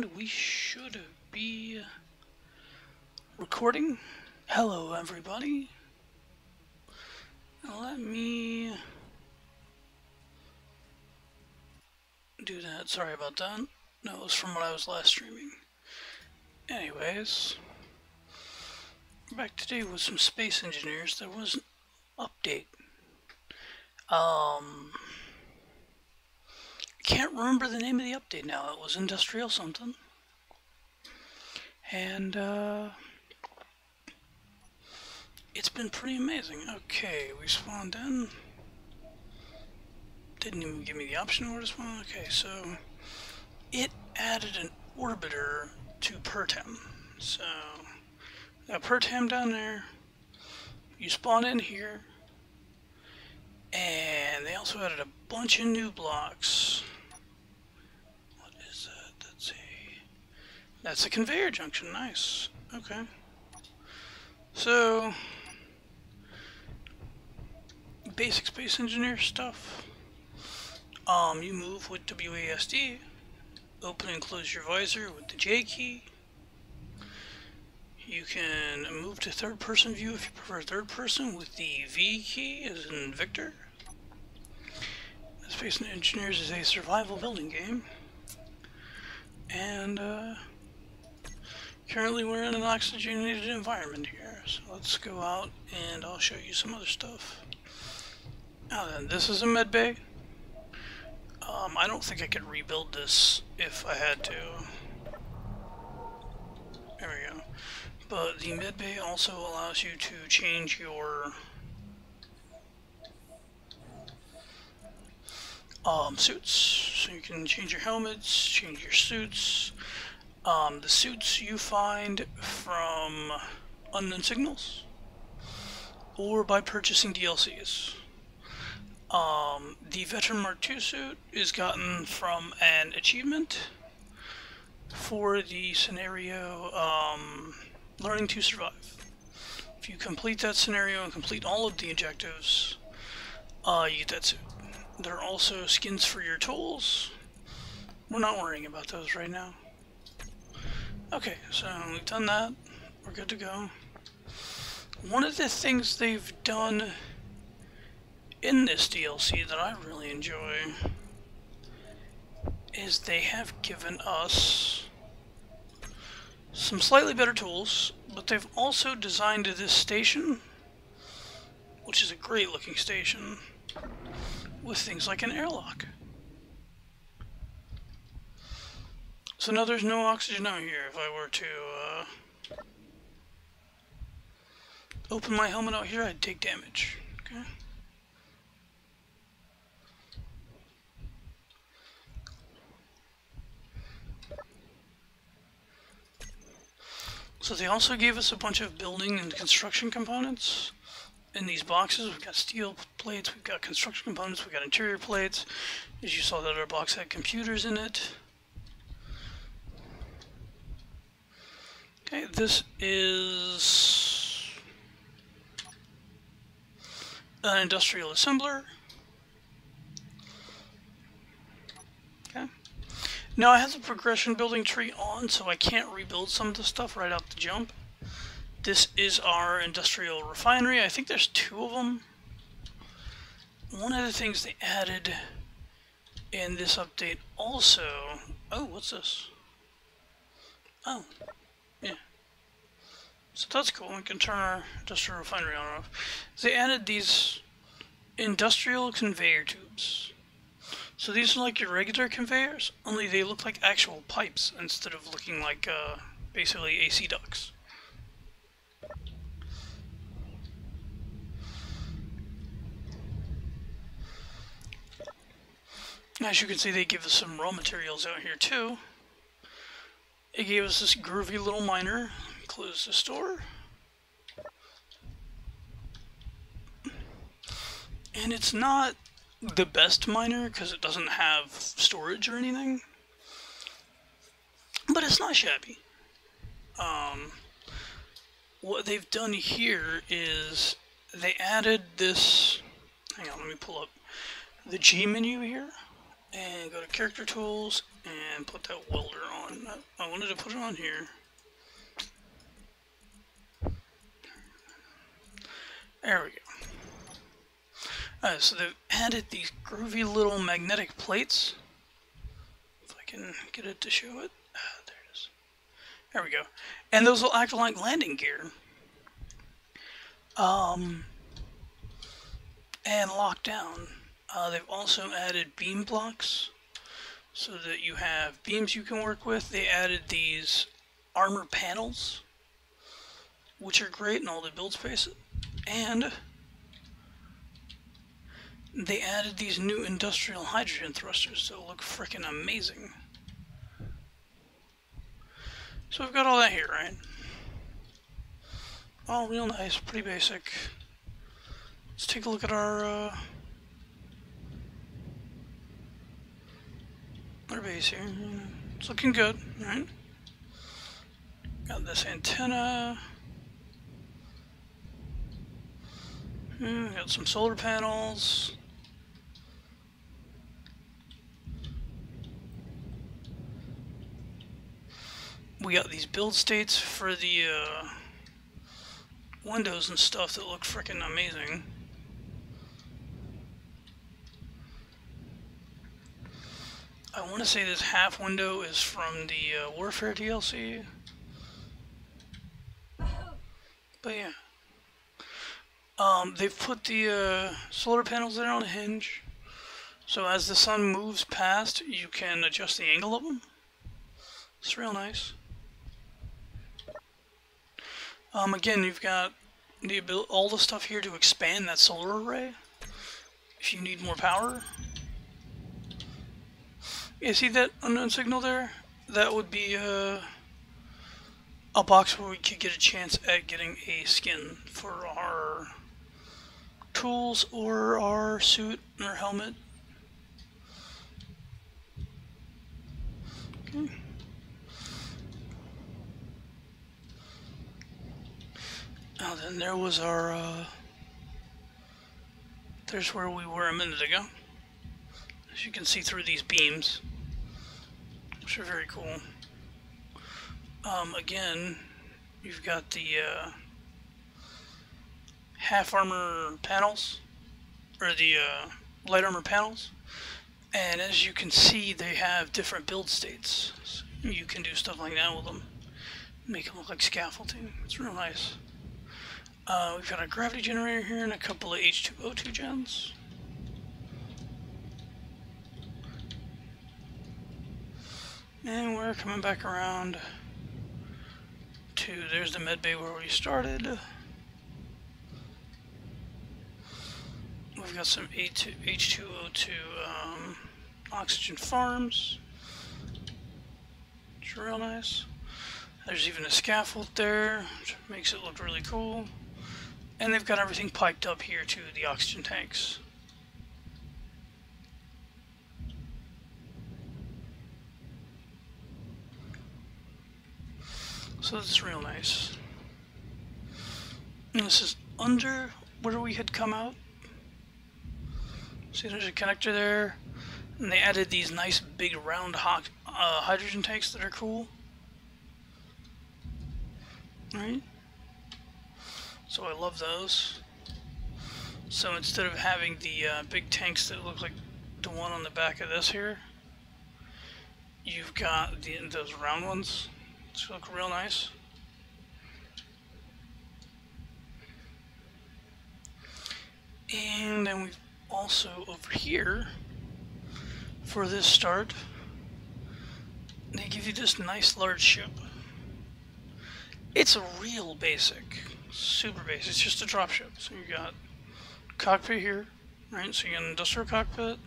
And we should be recording. Hello, everybody. Now let me do that. Sorry about that. No, it was from when I was last streaming. Anyways, we're back today with some space engineers. There was an update. I can't remember the name of the update now. It was industrial something. And it's been pretty amazing. Okay, we spawned in. Didn't even give me the option where to spawn. Okay, so it added an orbiter to Pertam. So got Pertam down there. You spawn in here. And they also added a bunch of new blocks. What is that? That's a conveyor junction. Nice. Okay. So basic space engineer stuff. You move with WASD. Open and close your visor with the J key. You can move to third person view if you prefer third person with the V key as in Victor. Space Engineers is a survival building game. And currently we're in an oxygenated environment here. So let's go out and I'll show you some other stuff. Now then, this is a Midbay. I don't think I could rebuild this if I had to. There we go. But the Midbay also allows you to change your suits. So you can change your helmets, change your suits. The suits you find from unknown signals or by purchasing DLCs. The Veteran Mark II suit is gotten from an achievement for the scenario Learning to Survive. If you complete that scenario and complete all of the objectives, you get that suit. There are also skins for your tools. We're not worrying about those right now. Okay, so we've done that. We're good to go. One of the things they've done in this DLC that I really enjoy is they have given us some slightly better tools, but they've also designed this station, which is a great looking station, with things like an airlock. So now there's no oxygen out here. If I were to open my helmet out here, I'd take damage. Okay. So they also gave us a bunch of building and construction components. In these boxes, we've got steel plates, we've got construction components, we've got interior plates. As you saw, that our box had computers in it. Okay, this is an industrial assembler. Okay. Now I have the progression building tree on, so I can't rebuild some of the stuff right out the jump. This is our industrial refinery. I think there's two of them. One of the things they added in this update also... Oh, what's this? Oh, yeah. So that's cool. We can turn our industrial refinery on and off. They added these industrial conveyor tubes. So these are like your regular conveyors, only they look like actual pipes instead of looking like basically AC ducts. As you can see, they give us some raw materials out here too. It gave us this groovy little miner. Close the store. And it's not the best miner because it doesn't have storage or anything. But it's not shabby. What they've done here is they added this... Hang on, let me pull up the G menu here. And go to character tools and and put that welder on. I wanted to put it on here. There we go. Alright, so they've added these groovy little magnetic plates. If I can get it to show it. There it is. There we go. And those will act like landing gear. And lock down. They've also added beam blocks so that you have beams you can work with. They added these armor panels, which are great in all the build spaces. And they added these new industrial hydrogen thrusters that look frickin' amazing. So we've got all that here, right? All real nice, pretty basic. Let's take a look at our base here. It's looking good, right? Got this antenna. Got some solar panels. We got these build states for the windows and stuff that look frickin' amazing. I want to say this half window is from the Warfare DLC. But yeah. They've put the solar panels there on a hinge. So as the sun moves past, you can adjust the angle of them. It's real nice. Again, you've got all the stuff here to expand that solar array if you need more power. Yeah, see that unknown signal there? That would be a box where we could get a chance at getting a skin for our tools or our suit or helmet. Okay. Now then, there was our, there's where we were a minute ago. As you can see through these beams, which are very cool. Again, you've got the half armor panels, or the light armor panels, and as you can see, they have different build states. So you can do stuff like that with them, make them look like scaffolding. It's real nice. We've got a gravity generator here and a couple of H2O2 gens. And we're coming back around to, there's the medbay where we started. We've got some H2O2 oxygen farms. It's real nice. There's even a scaffold there, which makes it look really cool. And they've got everything piped up here to the oxygen tanks. So that's real nice. And this is under where we had come out. See, there's a connector there. And they added these nice big round hydrogen tanks that are cool. Right? So I love those. So instead of having the big tanks that look like the one on the back of this here, you've got those round ones. They look real nice. And then we've also over here, for this start, they give you this nice large ship. It's a real basic, super basic. It's just a dropship. So you got cockpit here, right? So you got an industrial cockpit.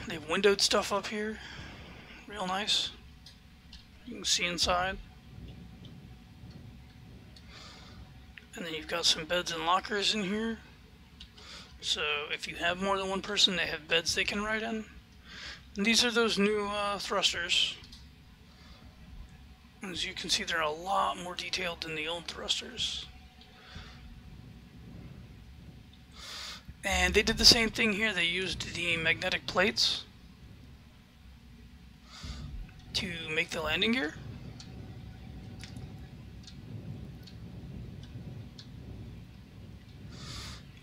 They've windowed stuff up here, real nice. You can see inside. And then you've got some beds and lockers in here. So if you have more than one person, they have beds they can ride in. And these are those new thrusters. As you can see, they're a lot more detailed than the old thrusters. And they did the same thing here. They used the magnetic plates to make the landing gear.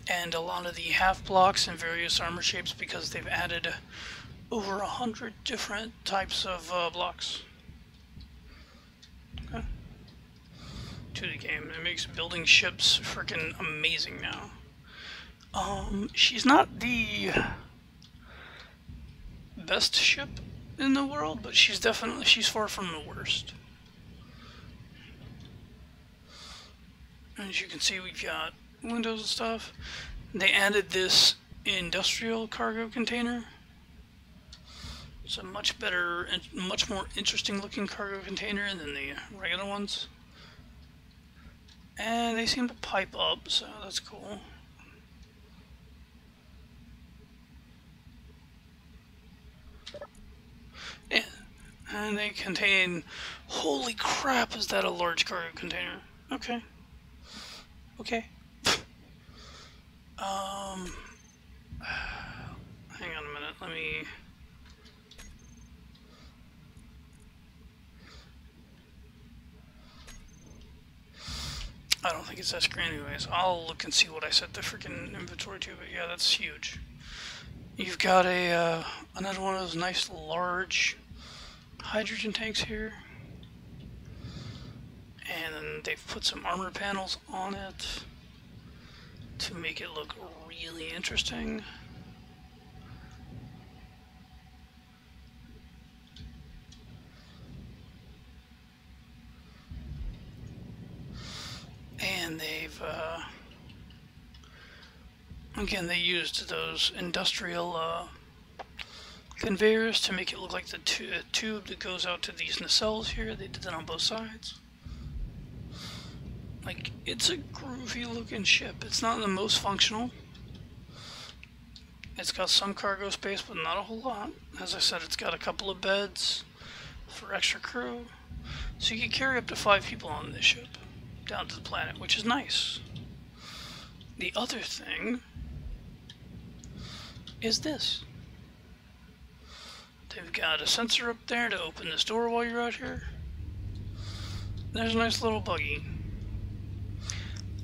And a lot of the half blocks in various armor shapes because they've added over 100 different types of blocks to the game. It makes building ships freaking amazing now. She's not the best ship in the world, but she's far from the worst. As you can see, we've got windows and stuff. They added this industrial cargo container. It's a much better and much more interesting looking cargo container than the regular ones. And they seem to pipe up, so that's cool. Yeah, and they contain... Holy crap, is that a large cargo container? Okay. Okay. Hang on a minute, let me... I don't think it's that screen anyways. I'll look and see what I set the freaking inventory to, but yeah, that's huge. You've got a another one of those nice large hydrogen tanks here. And then they've put some armor panels on it to make it look really interesting. And they've, again, they used those industrial conveyors to make it look like the tube that goes out to these nacelles here. They did that on both sides. Like, it's a groovy looking ship. It's not the most functional. It's got some cargo space, but not a whole lot. As I said, it's got a couple of beds for extra crew. So you can carry up to 5 people on this ship down to the planet, which is nice. The other thing is this. They've got a sensor up there to open this door while you're out here. There's a nice little buggy.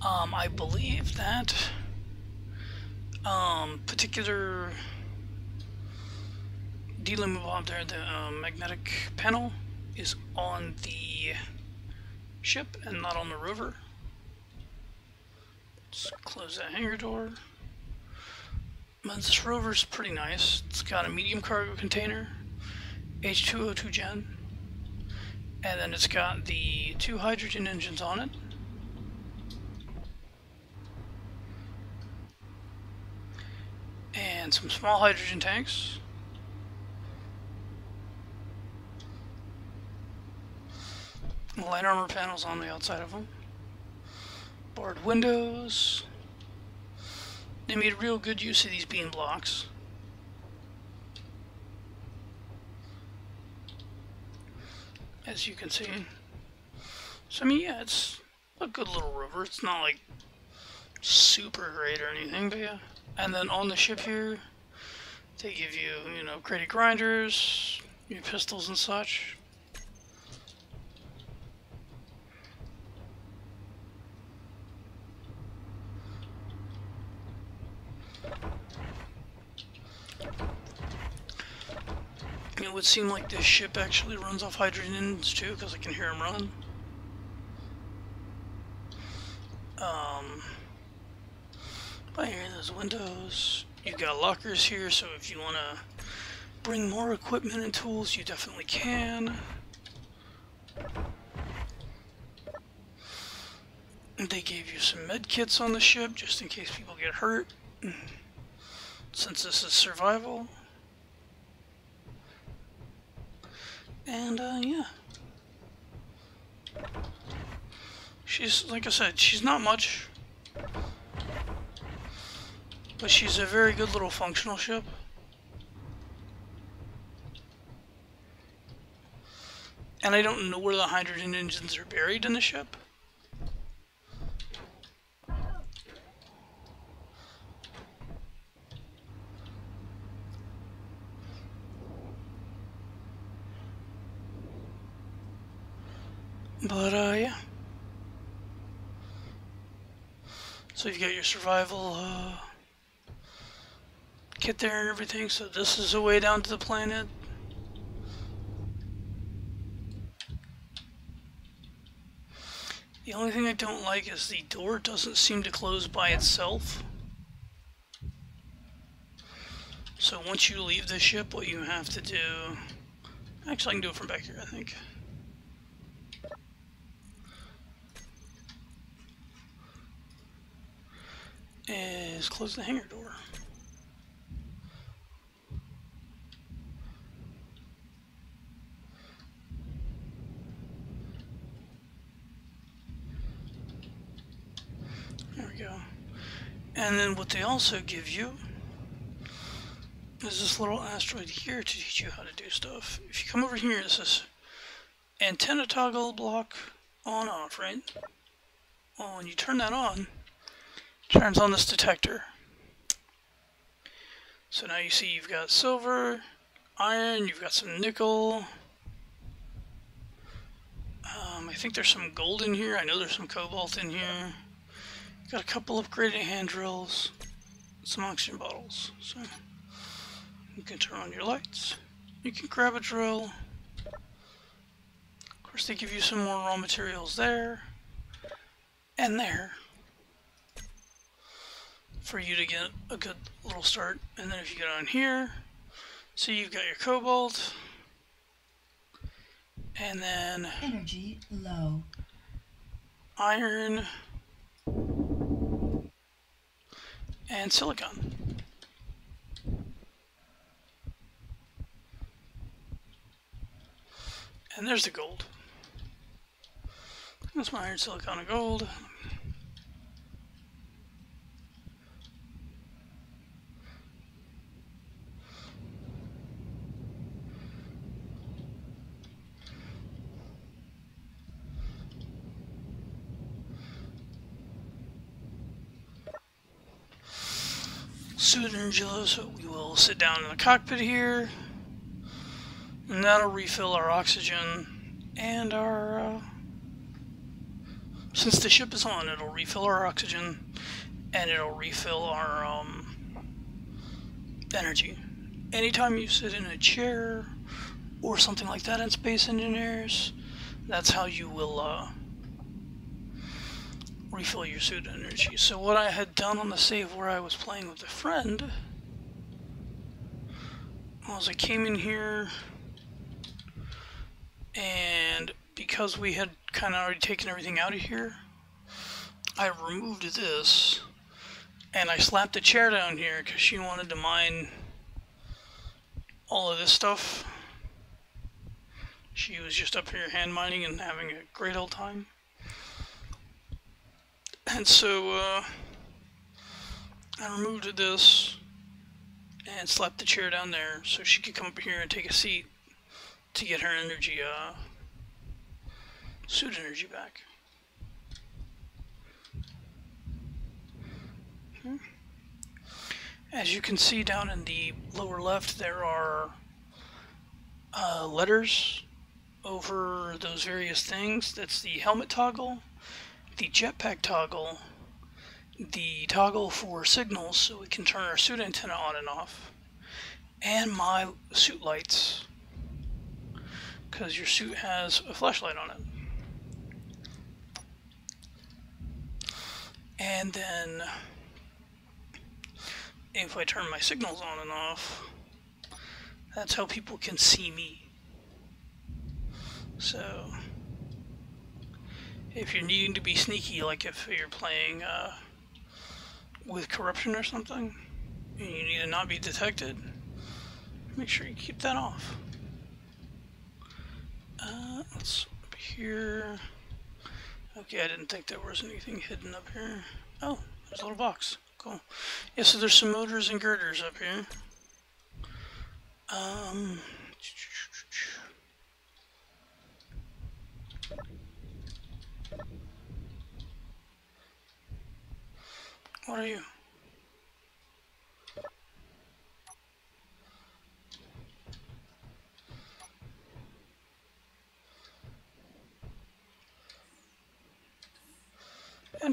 I believe that particular delimiter there, the magnetic panel, is on the ship and not on the rover. Let's close that hangar door. But this rover's pretty nice. It's got a medium cargo container, H2O2 gen, and then it's got the 2 hydrogen engines on it. And some small hydrogen tanks. Light armor panels on the outside of them. Barred windows. They made real good use of these beam blocks. As you can see. So I mean, yeah, it's a good little rover. It's not like super great or anything, but yeah. And then on the ship here, they give you, you know, crated grinders, your pistols and such. It would seem like this ship actually runs off hydrogen engines too, because I can hear them run. But here, there's windows. You've got lockers here, so if you want to bring more equipment and tools, you definitely can. They gave you some med kits on the ship, just in case people get hurt, since this is survival. And, yeah. She's, like I said, she's not much, but she's a very good little functional ship. And I don't know where the hydrogen engines are buried in the ship. But, yeah. So you've got your survival kit there and everything. So this is the way down to the planet. The only thing I don't like is the door doesn't seem to close by itself. So once you leave the ship, what you have to do... Actually, I can do it from back here, I think. Is close the hangar door. There we go. And then what they also give you is this little asteroid here to teach you how to do stuff. If you come over here, this is antenna toggle block on off, right? Well, when you turn that on, it turns on this detector. So now you see you've got silver, iron, you've got some nickel. I think there's some gold in here. I know there's some cobalt in here. Got a couple upgraded hand drills, some oxygen bottles. So you can turn on your lights. You can grab a drill. Of course, they give you some more raw materials there and there for you to get a good little start. And then if you get on here, so you've got your cobalt, and then energy low, iron, and silicon. And there's the gold. That's my iron, silicon, and gold. Suit energy low, so we will sit down in the cockpit here, and that'll refill our oxygen and our since the ship is on, it'll refill our oxygen and it'll refill our energy. Anytime you sit in a chair or something like that in Space Engineers, that's how you will refill your suit energy. So what I had done on the save where I was playing with a friend was I came in here, and because we had kind of already taken everything out of here, I removed this and I slapped the chair down here because she wanted to mine all of this stuff. She was just up here hand mining and having a great old time. And so I removed this and slapped the chair down there so she could come up here and take a seat to get her energy, suit energy back. As you can see down in the lower left, there are letters over those various things. That's the helmet toggle, the jetpack toggle, the toggle for signals so we can turn our suit antenna on and off, and my suit lights, because your suit has a flashlight on it. And then if I turn my signals on and off, that's how people can see me. So if you're needing to be sneaky, like if you're playing with corruption or something, and you need to not be detected, make sure you keep that off. Let's up here. Okay, I didn't think there was anything hidden up here. Oh, there's a little box. Cool. Yeah, so there's some motors and girders up here. What are you?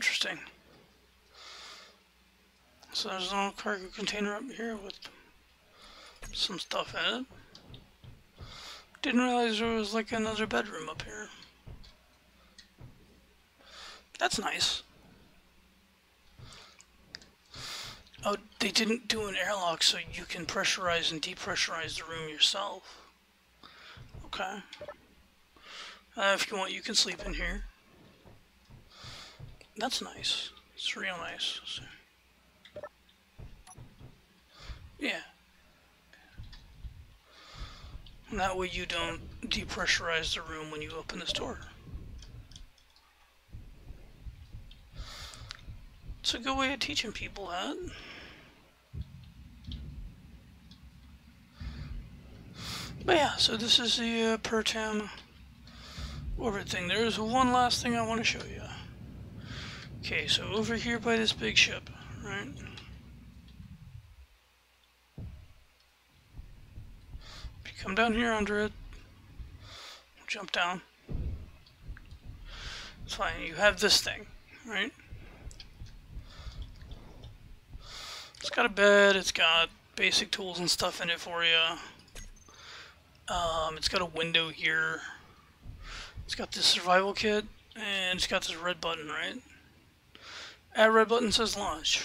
interesting. So there's a little cargo container up here with some stuff in it. Didn't realize there was like another bedroom up here. That's nice. Oh, they didn't do an airlock so you can pressurize and depressurize the room yourself. Okay. If you want, you can sleep in here. That's nice. It's real nice. So, yeah. And that way you don't depressurize the room when you open this door. It's a good way of teaching people that. But yeah, so this is the Pertam Orbit thing. There's one last thing I want to show you. Okay, so over here by this big ship, right? If you come down here under it, jump down. It's fine, you have this thing, right? It's got a bed, it's got basic tools and stuff in it for you. It's got a window here. It's got this survival kit, and it's got this red button, right? That red button says launch.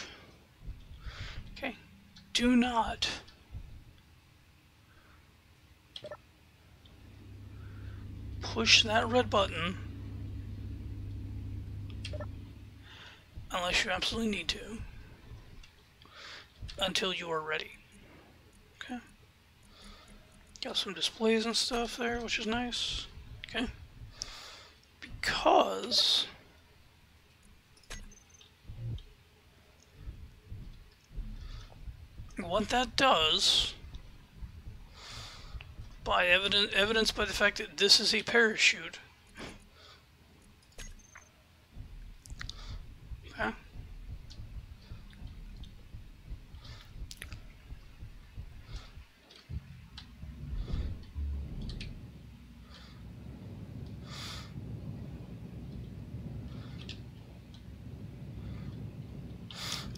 Okay. Do not push that red button unless you absolutely need to until you are ready. Okay. Got some displays and stuff there, which is nice. Okay. Because what that does, by evidence by the fact that this is a parachute. Okay.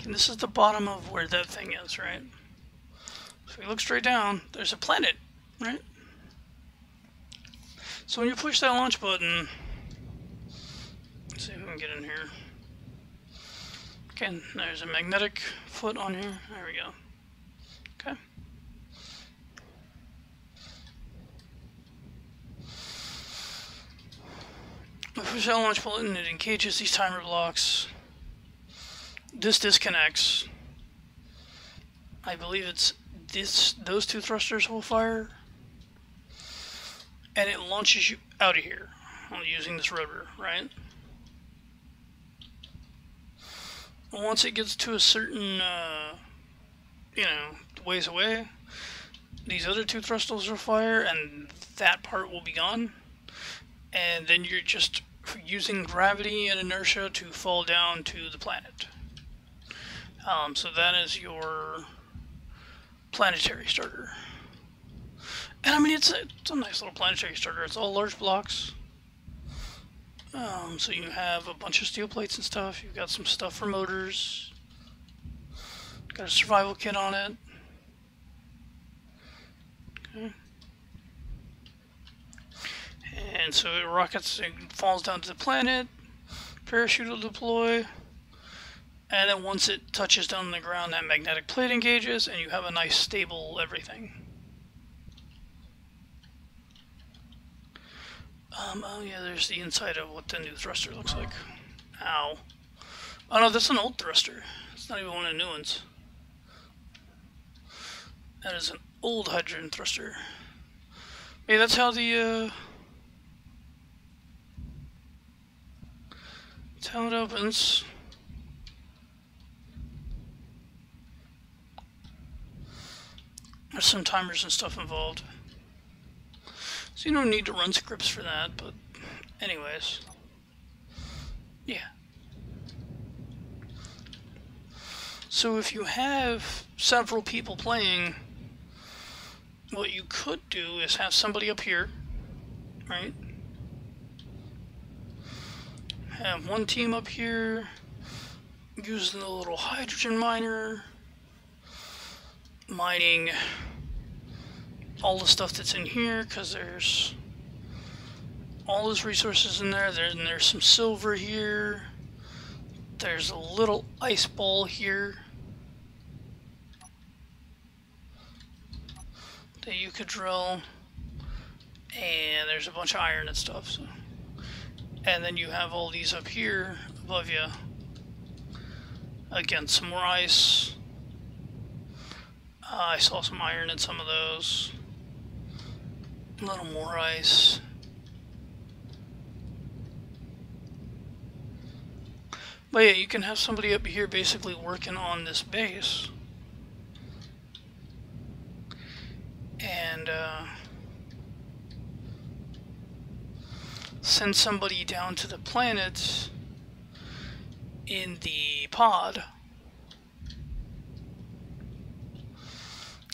And this is the bottom of where that thing is, right? So if you look straight down, there's a planet, right? So when you push that launch button, let's see if we can get in here. Okay, there's a magnetic foot on here. There we go. Okay. When you push that launch button, it engages these timer blocks. This disconnects. I believe it's those two thrusters will fire, and it launches you out of here using this rotor, right? Once it gets to a certain, ways away, these other two thrusters will fire, and that part will be gone, and then you're just using gravity and inertia to fall down to the planet. So that is your Planetary Starter. And I mean, it's a nice little Planetary Starter. It's all large blocks. So you have a bunch of steel plates and stuff. You've got some stuff for motors. Got a survival kit on it. Okay. And so it rockets, it falls down to the planet. Parachute will deploy. And then once it touches down on the ground, that magnetic plate engages, and you have a nice stable everything. Oh yeah, there's the inside of what the new thruster looks like. Ow. Oh no, that's an old thruster. It's not even one of the new ones. That is an old hydrogen thruster. Hey, that's how the, that's how it opens. There's some timers and stuff involved. So you don't need to run scripts for that, but anyways. Yeah. So if you have several people playing, what you could do is have somebody up here, right? Have one team up here, using the little hydrogen miner, mining all the stuff that's in here, because there's all those resources in there. There's some silver here. There's a little ice ball here that you could drill, and there's a bunch of iron and stuff. So. And then you have all these up here above you. Again, some more ice. I saw some iron in some of those. A little more ice. But yeah, you can have somebody up here basically working on this base. And send somebody down to the planet in the pod.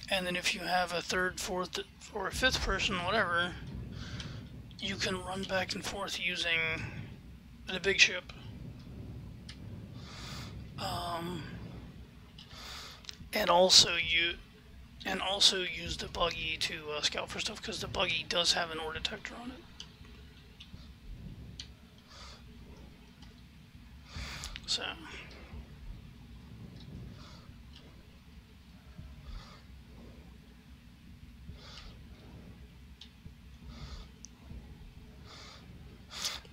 And then if you have a third, fourth, or a fifth person, whatever, you can run back and forth using the big ship. And also use the buggy to scout for stuff, because the buggy does have an ore detector on it. So.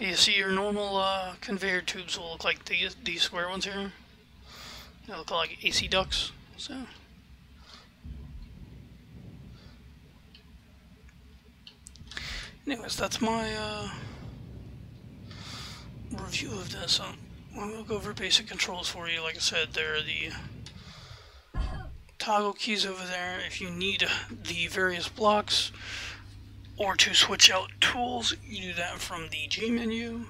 You see, your normal conveyor tubes will look like these square ones here. They look like AC ducts. So. Anyways, that's my review of this. I'm going to go over basic controls for you. Like I said, there are the toggle keys over there. If you need the various blocks or to switch out tools, you do that from the G menu.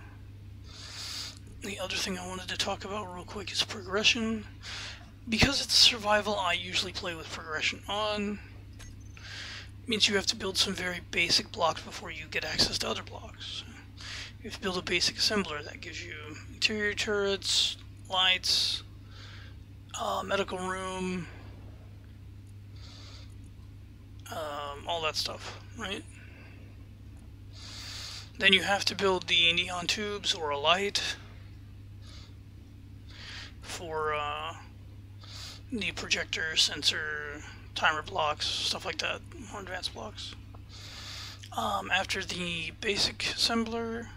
The other thing I wanted to talk about real quick is progression. Because it's survival, I usually play with progression on. It means you have to build some very basic blocks before you get access to other blocks. You have to build a basic assembler that gives you interior turrets, lights, medical room, all that stuff, right? Then you have to build the neon tubes or a light for the projector, sensor, timer blocks, stuff like that, more advanced blocks. After the basic assembler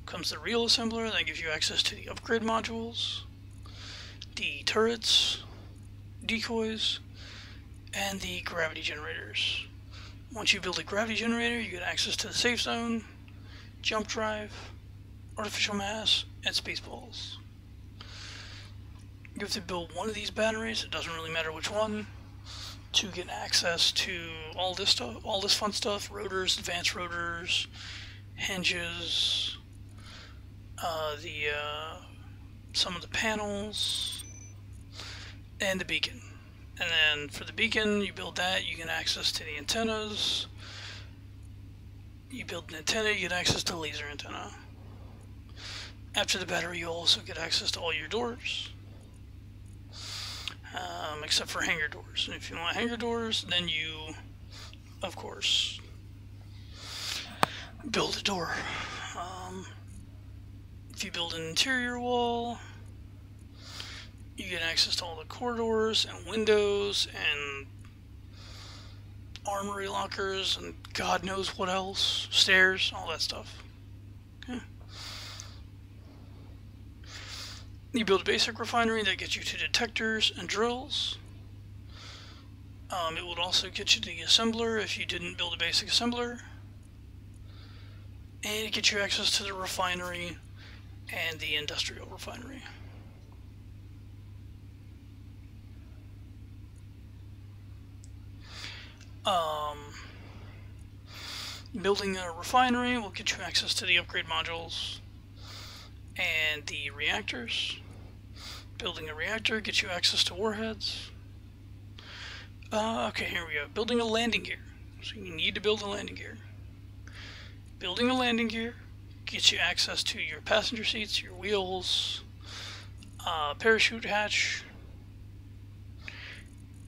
comes the real assembler that gives you access to the upgrade modules, the turrets, decoys, and the gravity generators. Once you build a gravity generator, you get access to the safe zone, jump drive, artificial mass, and spaceballs. You have to build one of these batteries, it doesn't really matter which one, to get access to all this stuff, all this fun stuff: rotors, advanced rotors, hinges, some of the panels, and the beacon. And then for the beacon, you build that, you get access to the antennas. You build an antenna, you get access to the laser antenna. After the battery, you also get access to all your doors. Except for hangar doors. And if you want hangar doors, then you, of course, build a door. If you build an interior wall, you get access to all the corridors and windows and armory lockers and God knows what else, stairs, all that stuff. Okay. You build a basic refinery that gets you to detectors and drills. It would also get you to the assembler if you didn't build a basic assembler. And it gets you access to the refinery and the industrial refinery. Building a refinery will get you access to the upgrade modules and the reactors. Building a reactor gets you access to warheads. Okay, here we go. Building a landing gear. So you need to build a landing gear. Building a landing gear gets you access to your passenger seats, your wheels, parachute hatch,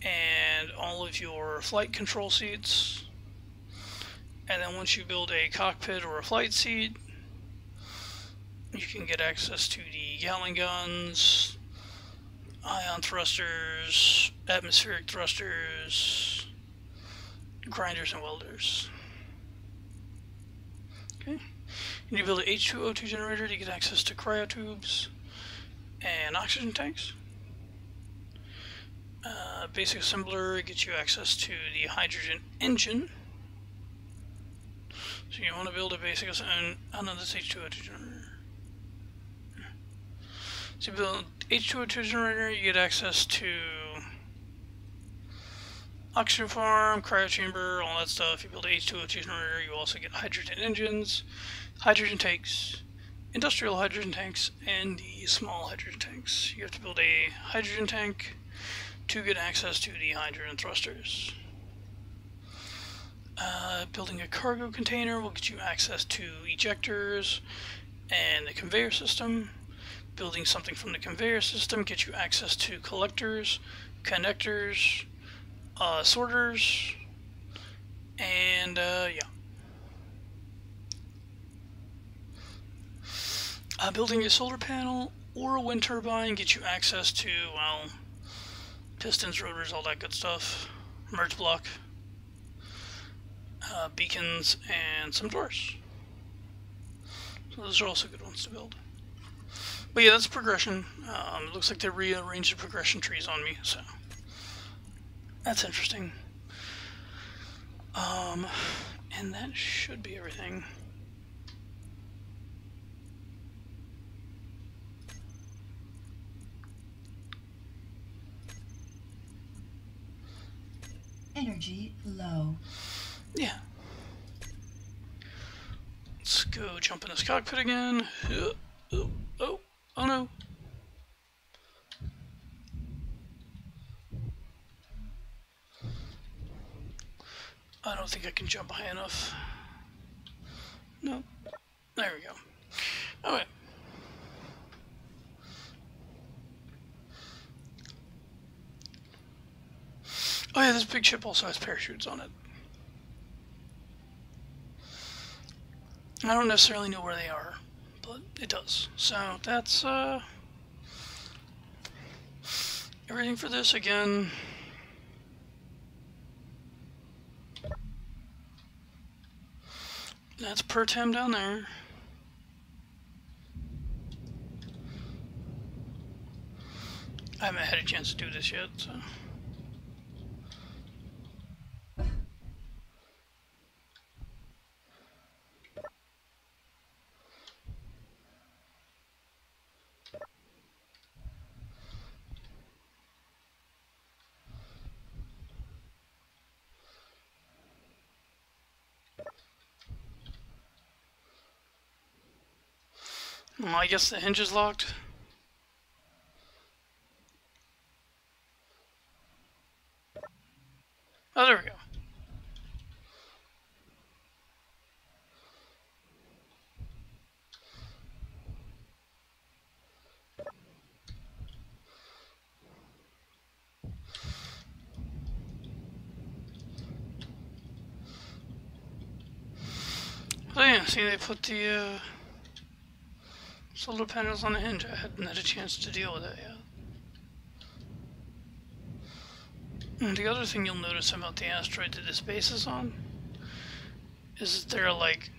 and all of your flight control seats. And then once you build a cockpit or a flight seat, you can get access to the Gatling guns, ion thrusters, atmospheric thrusters, grinders, and welders. Okay. And you build an H2O2 generator to get access to cryotubes and oxygen tanks. Basic assembler gets you access to the hydrogen engine. So you want to build a basic assembler. Oh no, that's H2O2 generator. So you build H2O2 generator, you get access to oxygen farm, cryochamber, all that stuff. You build an H2O2 generator, you also get hydrogen engines, hydrogen tanks, industrial hydrogen tanks, and the small hydrogen tanks. You have to build a hydrogen tank to get access to the hydrogen thrusters. Building a cargo container will get you access to ejectors and the conveyor system. Building something from the conveyor system gets you access to collectors, connectors, sorters, and yeah. Building a solar panel or a wind turbine gets you access to, well, pistons, rotors, all that good stuff, merge block, beacons, and some doors. So those are also good ones to build. But yeah, that's progression. It looks like they rearranged the progression trees on me, so that's interesting. And that should be everything. Energy low. Yeah. Let's go jump in this cockpit again. Oh no. I don't think I can jump high enough. No. There we go. Alright. Oh yeah, this big ship also has parachutes on it. I don't necessarily know where they are, but it does. So that's everything for this again. That's Pertam down there. I haven't had a chance to do this yet, so. Well, I guess the hinge is locked. Oh, there we go. Oh yeah, see they put the solar panels on the hinge. I hadn't had a chance to deal with that yet. And the other thing you'll notice about the asteroid that this base is on is that there are like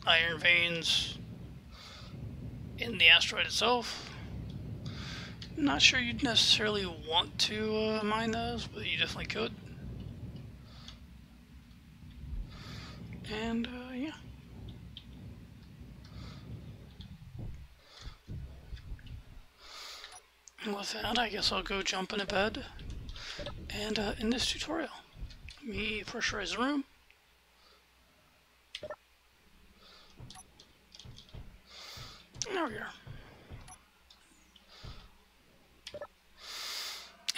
iron veins in the asteroid itself. Not sure you'd necessarily want to mine those, but you definitely could. And yeah. And with that, I guess I'll go jump in a bed and in this tutorial. Let me pressurize the room. There we are.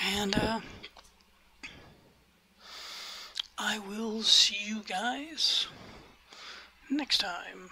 And I will see you guys next time.